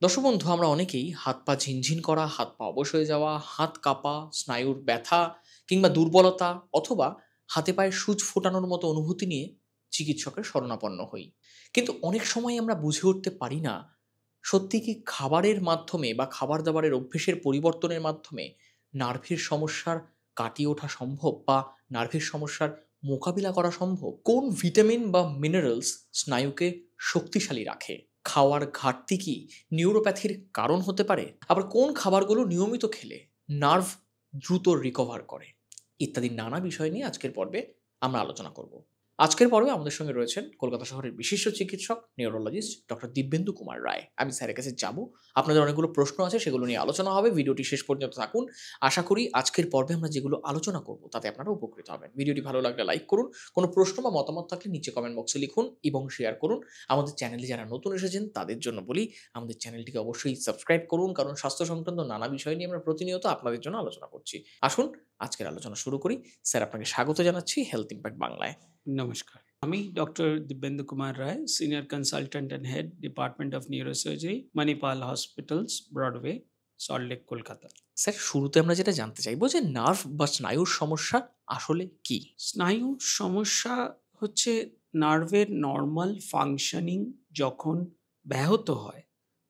দর্শক বন্ধু, আমরা অনেকেই হাত পা ঝিনঝিন করা, হাত পা অবশ হয়ে যাওয়া, হাত কাঁপা, স্নায়ুর ব্যথা কিংবা দুর্বলতা অথবা হাতে পায়ে সূচ ফোটানোর মতো অনুভূতি নিয়ে চিকিৎসকের শরণাপন্ন হই। কিন্তু অনেক সময় আমরা বুঝে উঠতে পারি না, সত্যি কি খাবারের মাধ্যমে বা খাবার দাবারের অভ্যেসের পরিবর্তনের মাধ্যমে নার্ভের সমস্যার কাটিয়ে ওঠা সম্ভব বা নার্ভের সমস্যার মোকাবিলা করা সম্ভব? কোন ভিটামিন বা মিনারেলস স্নায়ুকে শক্তিশালী রাখে? খাওয়ার ঘাটতি কি নিউরোপ্যাথির কারণ হতে পারে? আবার কোন খাবারগুলো নিয়মিত খেলে নার্ভ দ্রুত রিকভার করে? ইত্যাদি নানা বিষয় নিয়ে আজকের পর্বে আমরা আলোচনা করব। আজকের পর্বে আমাদের সঙ্গে রয়েছেন কলকাতা শহরের বিশিষ্ট চিকিৎসক নিউরোলজিস্ট ডক্টর দিব্যেন্দু কুমার রায়। আমি স্যারের কাছে যাব, আপনাদের অনেকগুলো প্রশ্ন আছে, সেগুলো নিয়ে আলোচনা হবে। ভিডিওটি শেষ পর্যন্ত থাকুন। আশা করি আজকের পর্বে আমরা যেগুলো আলোচনা করব তাতে আপনারা উপকৃত হবেন। ভিডিওটি ভালো লাগলে লাইক করুন, কোনো প্রশ্ন বা মতামত থাকলে নিচে কমেন্ট বক্সে লিখুন এবং শেয়ার করুন। আমাদের চ্যানেলে যারা নতুন এসেছেন তাদের জন্য বলি, আমাদের চ্যানেলটিকে অবশ্যই সাবস্ক্রাইব করুন, কারণ স্বাস্থ্য সংক্রান্ত নানা বিষয় নিয়ে আমরা প্রতিনিয়ত আপনাদের জন্য আলোচনা করছি। আসুন আজকের আলোচনা শুরু করি। স্যার, আপনাকে স্বাগত জানাচ্ছি হেলথ ইম্প্যাক্ট বাংলায়। নমস্কার, আমি doctor Dibyendu Kumar Ray, senior consultant and head, department of neurosurgery, Manipal hospitals, Broadway, Salt Lake, Kolkata. Sir, শুরুতে আমরা যেটা জানতে চাইবো যে নার্ভ বা স্নায়ুর সমস্যা আসলে কি? স্নায়ুর সমস্যা হচ্ছে নার্ভের নর্মাল ফাংশনিং যখন ব্যাহত হয়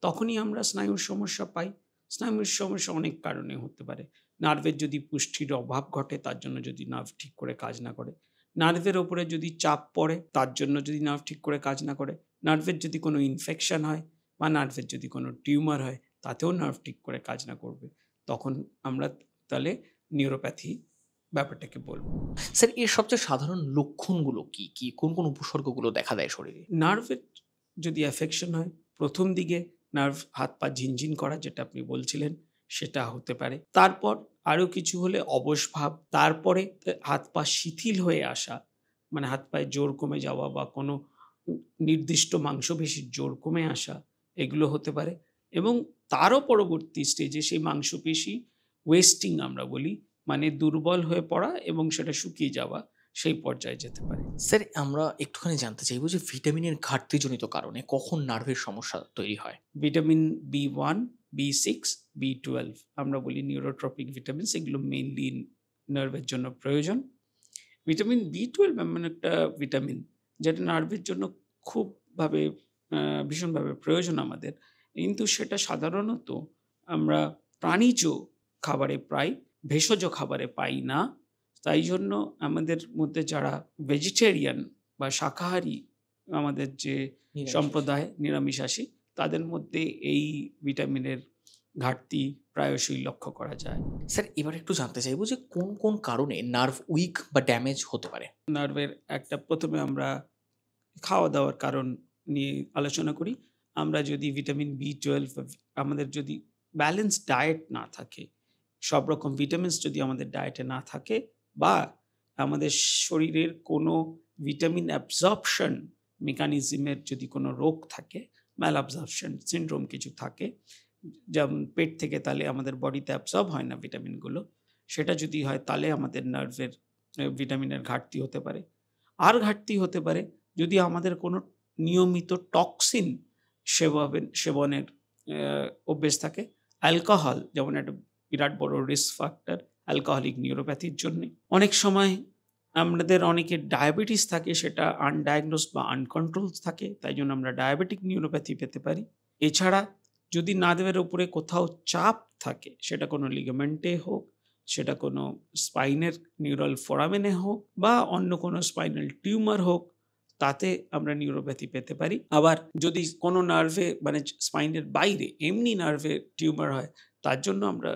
তখনই আমরা স্নায়ুর সমস্যা পাই। স্নায়ুর সমস্যা অনেক কারণে হতে পারে। নার্ভের যদি পুষ্টির অভাব ঘটে, তার জন্য যদি নার্ভ ঠিক করে কাজ না করে, নার্ভের ওপরে যদি চাপ পড়ে, তার জন্য যদি নার্ভ ঠিক করে কাজ না করে, নার্ভের যদি কোনো ইনফেকশন হয় বা নার্ভের যদি কোনো টিউমার হয়, তাতেও নার্ভ ঠিক করে কাজ না করবে, তখন আমরা তাহলে নিউরোপ্যাথি ব্যাপারটাকে বলবো। স্যার, এর সবচেয়ে সাধারণ লক্ষণগুলো কি কি? কোন উপসর্গগুলো দেখা দেয় শরীরে? নার্ভের যদি অ্যাফেকশন হয়, প্রথম দিকে নার্ভ হাত পা ঝিনঝিন করা, যেটা আপনি বলছিলেন, সেটা হতে পারে। তারপর আরও কিছু হলে অবশ ভাব, তারপরে হাত পা শিথিল হয়ে আসা, মানে হাত পায়ে জোর কমে যাওয়া বা কোনো নির্দিষ্ট মাংসপেশির জোর কমে আসা, এগুলো হতে পারে। এবং তারও পরবর্তী স্টেজে সেই মাংসপেশি ওয়েস্টিং আমরা বলি, মানে দুর্বল হয়ে পড়া এবং সেটা শুকিয়ে যাওয়া, সেই পর্যায়ে যেতে পারে। স্যার, আমরা একটুখানি জানতে চাইবো যে ভিটামিনের ঘাটতিজনিত কারণে কখন নার্ভের সমস্যা তৈরি হয়? ভিটামিন B1, B6, B12 আমরা বলি নিউরোট্রপিক ভিটামিনস, এগুলো মেইনলি নার্ভের জন্য প্রয়োজন। ভিটামিন B12 এমন একটা ভিটামিন যেটা নার্ভের জন্য খুবভাবে ভীষণভাবে প্রয়োজন আমাদের। কিন্তু সেটা সাধারণত আমরা প্রাণীজ খাবারে পাই, ভেষজ খাবারে পাই না। তাই জন্য আমাদের মধ্যে যারা ভেজিটেরিয়ান বা শাকাহারী আমাদের যে নিরামিষাশী। সম্প্রদায়, নিরামিষাশী, তাদের মধ্যে এই ভিটামিনের ঘাটতি প্রায়শই লক্ষ্য করা যায়। স্যার, এবার একটু জানতে চাইবো যে কোন কারণে নার্ভ উইক বা ড্যামেজ হতে পারে? নার্ভের একটা, প্রথমে আমরা খাওয়া-দাওয়ার কারণ নিয়ে আলোচনা করি। আমরা যদি ভিটামিন B12 আমাদের যদি ব্যালেন্সড ডায়েট না থাকে, সব রকম ভিটামিনস যদি আমাদের ডায়েটে না থাকে, বা আমাদের শরীরের কোনো ভিটামিন অ্যাবসর্পশন মেকানিজমের যদি কোনো রোগ থাকে, ম্যালঅ্যাবসর্পশন সিনড্রোম কিছু থাকে, যেমন পেট থেকে তাহলে আমাদের বডিতে অ্যাবসর্ব হয় না ভিটামিনগুলো, সেটা যদি হয় তাহলে আমাদের নার্ভের ভিটামিনের ঘাটতি হতে পারে। আর ঘাটতি হতে পারে যদি আমাদের কোনো নিয়মিত টক্সিন সেবনের অভ্যেস থাকে। অ্যালকোহল যেমন একটা বিরাট বড় রিস্ক ফ্যাক্টর অ্যালকোহলিক নিউরোপ্যাথির জন্যে। অনেক সময় আমাদের অনেকের ডায়াবেটিস থাকে, সেটা আনডায়াগনোসড বা আনকন্ট্রোলড থাকে, তাই জন্য আমরা ডায়াবেটিক নিউরোপ্যাথি পেতে পারি। এছাড়া যদি নার্ভের উপরে কোথাও চাপ থাকে, সেটা কোনো লিগামেন্টে হোক, সেটা কোনো স্পাইনের নিউরাল ফোরামেনে হোক, বা অন্য কোনো স্পাইনাল টিউমার হোক, তাতে আমরা নিউরোপ্যাথি পেতে পারি। আবার যদি কোনো নার্ভে, মানে স্পাইনের বাইরে এমনি নার্ভে টিউমার হয়, তার জন্য আমরা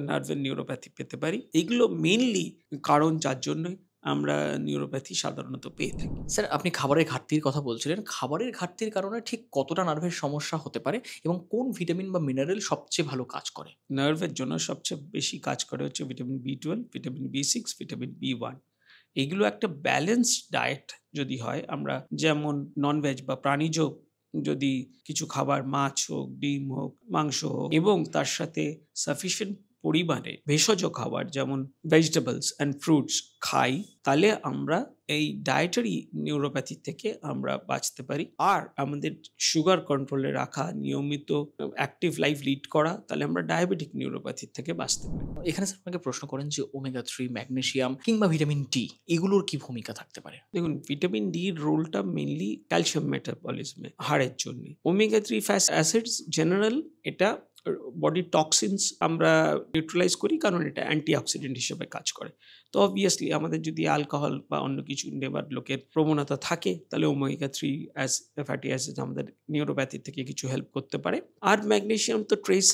নার্ভের নিউরোপ্যাথি পেতে পারি। এগুলো মেইনলি কারণ যার জন্যই আমরা নিউরোপ্যাথি সাধারণত পেয়ে থাকি। স্যার, আপনি খাবারের ঘাটতির কথা বলছিলেন। খাবারের ঘাটতির কারণে ঠিক কতটা নার্ভের সমস্যা হতে পারে এবং কোন ভিটামিন বা মিনারেল সবচেয়ে ভালো কাজ করে? নার্ভের জন্য সবচেয়ে বেশি কাজ করে হচ্ছে vitamin B12, vitamin B6, vitamin B1। এগুলো একটা ব্যালেন্সড ডায়েট যদি হয়, আমরা যেমন ননভেজ বা প্রাণীজ যদি কিছু খাবার, মাছ হোক, ডিম হোক, মাংস হোক, এবং তার সাথে সাফিসিয়েন্ট পরিমাণে ভেষজ খাবার যেমন ভেজিটেবলস অ্যান্ড ফ্রুটস খাই, তাহলে আমরা এই ডায়েটারি নিউরোপ্যাথি থেকে আমরা বাঁচতে পারি। আর আমাদের সুগার কন্ট্রোলে রাখা, নিয়মিত অ্যাক্টিভ লাইফ লিড করা, তাহলে আমরা ডায়াবেটিক নিউরোপ্যাথি থেকে বাঁচতে পারি। এখানে স্যার আপনাকে প্রশ্ন করেন যে ওমেগা 3, ম্যাগনেসিয়াম কিংবা ভিটামিন ডি এগুলোর কি ভূমিকা থাকতে পারে? দেখুন, ভিটামিন ডির রোলটা মেইনলি ক্যালসিয়াম মেটাবলিজমে, হাড়ের জন্য। ওমেগা 3 ফ্যাটি অ্যাসিডস জেনারেল, এটা বডি টক্সিনস আমরা নিউট্রালাইজ করি, কারণ এটা অ্যান্টিঅক্সিডেন্ট হিসেবে কাজ করে। তো অবভিয়াসলি আমাদের যদি অ্যালকোহল বা অন্য কিছু নেবার লোকের প্রবণতা থাকে, তাহলে ওমেগা 3 ফ্যাটি অ্যাসিড আমাদের নিউরোপ্যাথি থেকে কিছু হেল্প করতে পারে। আর ম্যাগনেসিয়াম তো ট্রেস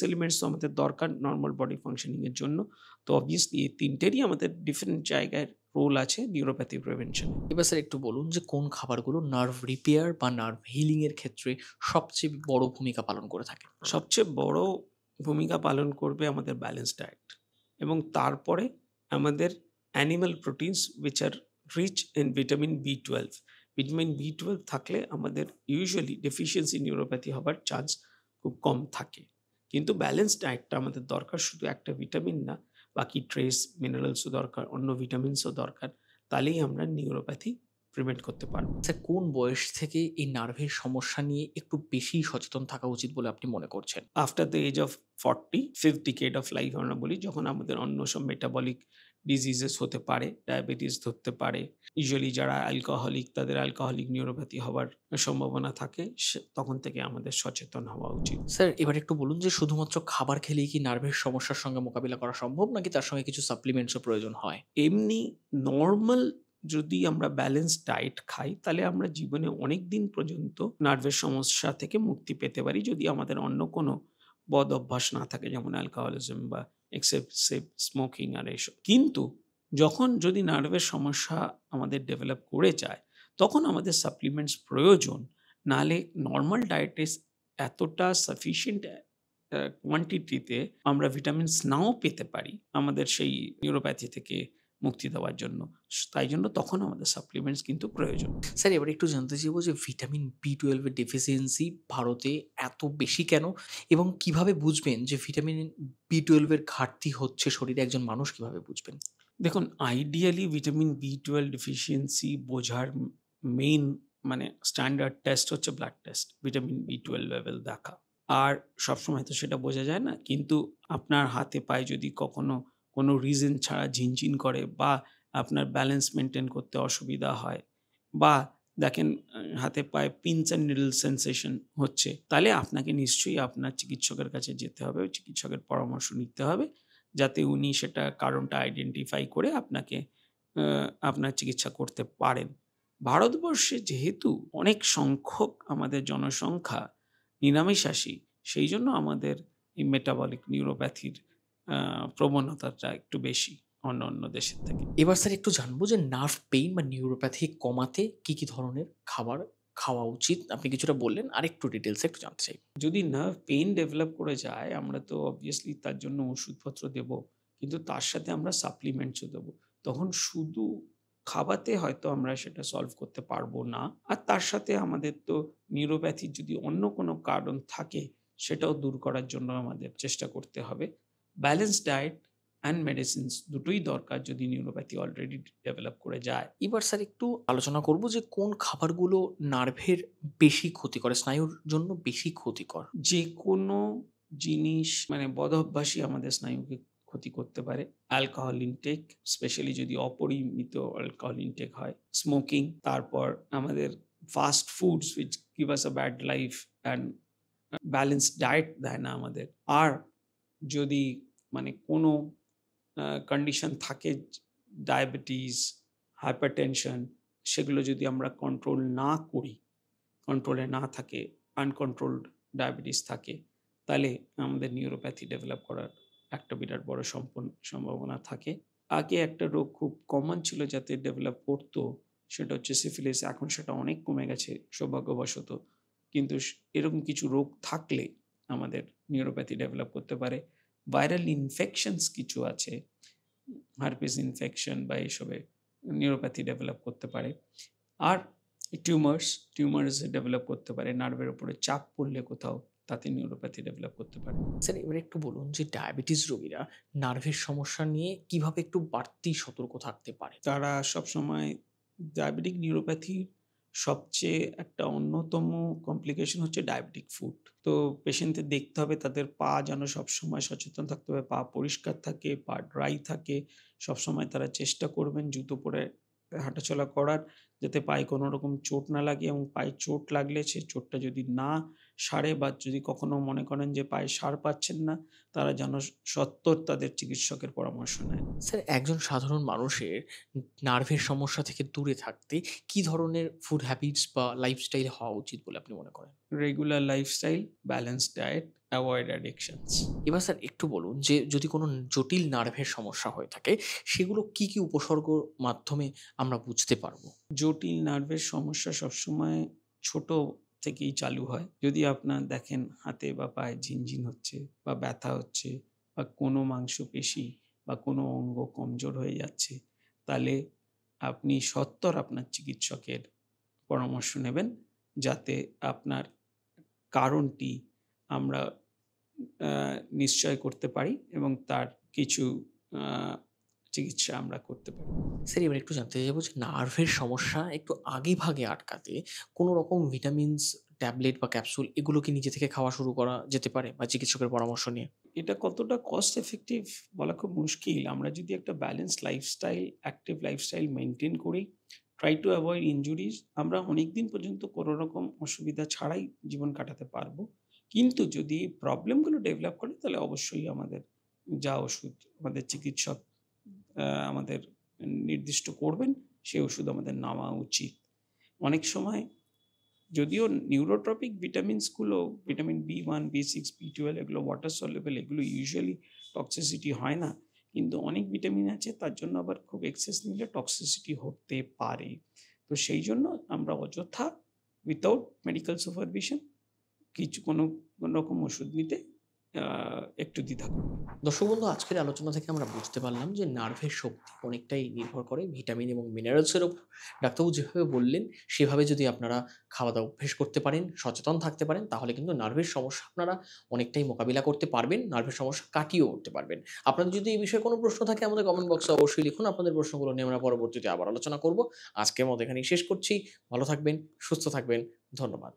এলিমেন্টস তো আমাদের দরকার নর্মাল বডি ফাংশনিং এর জন্য। তো অবভিয়াসলি এই তিনটেরই আমাদের ডিফারেন্ট জায়গায় রোল আছে নিউরোপ্যাথি প্রিভেনশন। এবার স্যার একটু বলুন যে কোন খাবারগুলো নার্ভ রিপেয়ার বা নার্ভ হিলিং এর ক্ষেত্রে সবচেয়ে বড় ভূমিকা পালন করে থাকে? সবচেয়ে বড় ভূমিকা পালন করবে আমাদের ব্যালেন্স ডায়েট, এবং তারপরে আমাদের animal proteins which are rich in vitamin B 12। Vitamin B 12 থাকলে আমাদের ইউজুয়ালি ডেফিসিয়েন্সি নিউরোপ্যাথি হবার চান্স খুব কম থাকে। কিন্তু ব্যালেন্স ডায়েটটা আমাদের দরকার, শুধু একটা ভিটামিন না, বাকি ট্রেস মিনারেলসও দরকার, অন্য ভিটামিনসও দরকার, তাহলেই আমরা নিউরোপ্যাথি প্রিভেন্ট করতে পারবো। স্যার কোন বয়স থেকে এই নার্ভের সমস্যা নিয়ে একটু বেশি সচেতন থাকা উচিত বলে আপনি মনে করছেন? After the age of 40, fifth decade of life আমরা বলি, যখন আমাদের অন্য সব মেটাবলিক ডিজিজেস হতে পারে, ডায়াবেটিস ধরতে পারে। ইউজুয়ালি যারা অ্যালকোহলিক, তাদের অ্যালকোহলিক নিউরোপ্যাথি হবার সম্ভাবনা থাকে, তখন থেকে আমাদের সচেতন হওয়া উচিত। স্যার এবার একটু বলুন যে শুধুমাত্র খাবার খেলেই কি নার্ভের সমস্যার সঙ্গে মোকাবিলা করা সম্ভব, নাকি তার সঙ্গে কিছু সাপ্লিমেন্টসও প্রয়োজন হয়? এমনি নর্মাল যদি আমরা ব্যালেন্স ডায়েট খাই, তাহলে আমরা জীবনে অনেক দিন পর্যন্ত নার্ভের সমস্যা থেকে মুক্তি পেতে পারি, যদি আমাদের অন্য কোনো বদ অভ্যাস না থাকে, যেমন অ্যালকোহলিজম বা এক্সেসিভ স্মোকিং আর এসব। কিন্তু যখন যদি নার্ভের সমস্যা আমাদের ডেভেলপ করে যায়, তখন আমাদের সাপ্লিমেন্টস প্রয়োজন। নাহলে নর্মাল ডায়েটে এতটা সাফিসিয়েন্ট কোয়ান্টিটিতে আমরা ভিটামিনস নাও পেতে পারি আমাদের সেই নিউরোপ্যাথি থেকে মুক্তি দেওয়ার জন্য। তাই জন্য তখন আমাদের সাপ্লিমেন্টস কিন্তু প্রয়োজন। স্যার এবার একটু জানতে চাইবো যে ভিটামিন বি 12 এর ডেফিসিয়েন্সি ভারতে এত বেশি কেন, এবং কিভাবে বুঝবেন যে ভিটামিন বি 12 এর ঘাটতি হচ্ছে শরীরে, একজন মানুষ কিভাবে বুঝবেন? দেখুন, আইডিয়ালি ভিটামিন বি 12 ডেফিসিয়েন্সি বোঝার মেইন মানে স্ট্যান্ডার্ড টেস্ট হচ্ছে blood test, vitamin B 12 level দেখা। আর সবসময় তো সেটা বোঝা যায় না, কিন্তু আপনার হাতে পায়ে যদি কখনো কোনো রিজন ছাড়া ঝিনঝিন করে, বা আপনার ব্যালেন্স মেনটেন করতে অসুবিধা হয়, বা দেখেন হাতে পায়ে পিনস অ্যান্ড নিডল সেন্সেশন হচ্ছে, তাহলে আপনাকে নিশ্চয়ই আপনার চিকিৎসকের কাছে যেতে হবে, চিকিৎসকের পরামর্শ নিতে হবে, যাতে উনি সেটা কারণটা আইডেন্টিফাই করে আপনাকে আপনার চিকিৎসা করতে পারেন। ভারতবর্ষে যেহেতু অনেক সংখ্যক আমাদের জনসংখ্যা নিরামিষাশী, সেই জন্য আমাদের এই মেটাবলিক নিউরোপ্যাথির প্রবণতাটা একটু বেশি অন্য দেশের থেকে। এবার স্যার একটু জানবো যে নার্ভ পেইন বা নিউরোপ্যাথি কমাতে কি কি ধরনের খাবার খাওয়া উচিত? আপনি কিছুটা বললেন, আর একটু ডিটেলসে একটু জানতে চাই। যদি নার্ভ পেইন ডেভেলপ করে যায়, আমরা তো অবভিয়াসলি তার জন্য ওষুধপত্র দেব, কিন্তু তার সাথে আমরা সাপ্লিমেন্টসও দেবো। তখন শুধু খাওয়াতে হয়তো আমরা সেটা সলভ করতে পারবো না। আর তার সাথে আমাদের তো নিউরোপ্যাথির যদি অন্য কোনো কারণ থাকে, সেটাও দূর করার জন্য আমাদের চেষ্টা করতে হবে। ব্যালেন্স ডায়েট অ্যান্ড মেডিসিনস দুটোই দরকার যদি নিউরোপ্যাথি অলরেডি ডেভেলপ করে যায়। এবার স্যার একটু আলোচনা করব যে কোন খাবারগুলো নার্ভের বেশি ক্ষতি করে, স্নায়ুর জন্য বেশি ক্ষতিকর। যে কোনো জিনিস মানে বদঅভ্যাসই আমাদের স্নায়ুকে ক্ষতি করতে পারে। অ্যালকোহল ইনটেক, স্পেশালি যদি অপরিমিত অ্যালকোহল ইনটেক হয়, স্মোকিং, তারপর আমাদের fast foods which give us a bad life and balance diet দেয় না আমাদের। আর যদি মানে কোনো কন্ডিশন থাকে, ডায়াবেটিস, হাইপারটেনশন, সেগুলো যদি আমরা কন্ট্রোল না করি, কন্ট্রোলে না থাকে, আনকন্ট্রোলড ডায়াবেটিস থাকে, তাহলে আমাদের নিউরোপ্যাথি ডেভেলপ করার একটা বিরাট বড় সম্ভাবনা থাকে। আগে একটা রোগ খুব কমন ছিল যাতে ডেভেলপ করতো, সেটা হচ্ছে সিফিলিস। এখন সেটা অনেক কমে গেছে সৌভাগ্যবশত, কিন্তু এরকম কিছু রোগ থাকলে আমাদের নিউরোপ্যাথি ডেভেলপ করতে পারে। ভাইরাল ইনফেকশনস কিছু আছে, হার্পিস ইনফেকশন বা এইসবে নিউরোপ্যাথি ডেভেলপ করতে পারে। আর টিউমার্স ডেভেলপ করতে পারে, নার্ভের উপরে চাপ পড়লে কোথাও তাতে নিউরোপ্যাথি ডেভেলপ করতে পারে। স্যার এবার একটু বলুন যে ডায়াবেটিস রোগীরা নার্ভের সমস্যা নিয়ে কিভাবে একটু বাড়তি সতর্ক থাকতে পারে? তারা সবসময় ডায়াবেটিক নিউরোপ্যাথির সবচেয়ে একটা অন্যতম কমপ্লিকেশন হচ্ছে ডায়াবেটিক ফুট। তো পেশেন্টদের দেখতে হবে তাদের পা যেন সবসময় সচেতন থাকতে হবে, পা পরিষ্কার থাকে, পা ড্রাই থাকে। সবসময় তারা চেষ্টা করবেন জুতো পরে হাঁটাচলা করার, যাতে পায়ে কোনো রকম চোট না লাগে, এবং পায়ে চোট লাগলে সেই চোটটা যদি না সারে বা যদি কখনো মনে করেন যে পায়ে সার পাচ্ছেন না, তারা যেন সত্বর তাদের চিকিৎসকের পরামর্শ নেন। স্যার একজন সাধারণ মানুষের নার্ভের সমস্যা থেকে দূরে থাকতে কি ধরনের ফুড হ্যাবিটস বা লাইফস্টাইল হওয়া উচিত বলে আপনি মনে করেন? Regular lifestyle, balanced diet, avoid অ্যাডিকশনস। এবার স্যার একটু বলুন যে যদি কোনো জটিল নার্ভের সমস্যা হয়ে থাকে সেগুলো কি উপসর্গর মাধ্যমে আমরা বুঝতে পারবো? জটিল নার্ভের সমস্যা সবসময় ছোট থেকেই চালু হয়। যদি আপনার দেখেন হাতে বা পায়ে ঝিনঝিন হচ্ছে বা ব্যথা হচ্ছে বা কোনো মাংসপেশি বা কোনো অঙ্গ কমজোর হয়ে যাচ্ছে, তাহলে আপনি সত্বর আপনার চিকিৎসকের পরামর্শ নেবেন, যাতে আপনার কারণটি আমরা আ নিশ্চয় করতে পারি এবং তার কিছু আ চিকিৎসা আমরা করতে পারি। স্যার এবার একটু জানতে চাইবো যে নার্ভের সমস্যা একটু আগেভাগে আটকাতে কোনো রকম ভিটামিনস, ট্যাবলেট বা ক্যাপসুল এগুলো কি নিজে থেকে খাওয়া শুরু করা যেতে পারে বা চিকিৎসকের পরামর্শ নিয়ে? এটা কতটা কস্ট এফেক্টিভ বলা খুব মুশকিল। আমরা যদি একটা balance lifestyle, active lifestyle maintain করি, ট্রাই টু এভয়েড ইনজুরিজ, আমরা অনেকদিন পর্যন্ত কোনো রকম অসুবিধা ছাড়াই জীবন কাটাতে পারবো। কিন্তু যদি এই প্রবলেমগুলো ডেভেলপ করে, তাহলে অবশ্যই আমাদের যা ওষুধ আমাদের চিকিৎসক আমাদের নির্দিষ্ট করবেন, সেই ওষুধ আমাদের নেওয়া উচিত। অনেক সময় যদিও neurotrophic ভিটামিনসগুলো, vitamin B1, B6, B12 এগুলো ওয়াটার সলিউবল, এগুলো ইউজুয়ালি টক্সিসিটি হয় না। কিন্তু অনেক ভিটামিন আছে তার জন্য আবার খুব এক্সেস নিলে টক্সিসিটি হতে পারে। তো সেই জন্য আমরা অযথা উইথআউট মেডিকেল সুপারভিশন কোনো রকম ওষুধ নিতে আ একটু দ্বিধা করব। দর্শক বন্ধু আজকের আলোচনা থেকে আমরা বুঝতে পারলাম যে নার্ভের শক্তি অনেকটাই নির্ভর করে ভিটামিন এবং মিনারেলসের উপর। ডাক্তারবাবু যেভাবে বললেন সেভাবে যদি আপনারা খাওয়া দাওয়া অভ্যেস করতে পারেন, সচেতন থাকতে পারেন তাহলে কিন্তু নার্ভের সমস্যা আপনারা অনেকটাই মোকাবিলা করতে পারবেন, নার্ভের সমস্যা কাটিয়েও উঠতে পারবেন। আপনাদের যদি এই বিষয়ে কোনো প্রশ্ন থাকে আমাদের কমেন্ট বক্সে অবশ্যই লিখুন। আপনাদের প্রশ্নগুলো নিয়ে আমরা পরবর্তীতে আবার আলোচনা করব। আজকের মতো এখানেই শেষ করছি। ভালো থাকবেন, সুস্থ থাকবেন। ধন্যবাদ।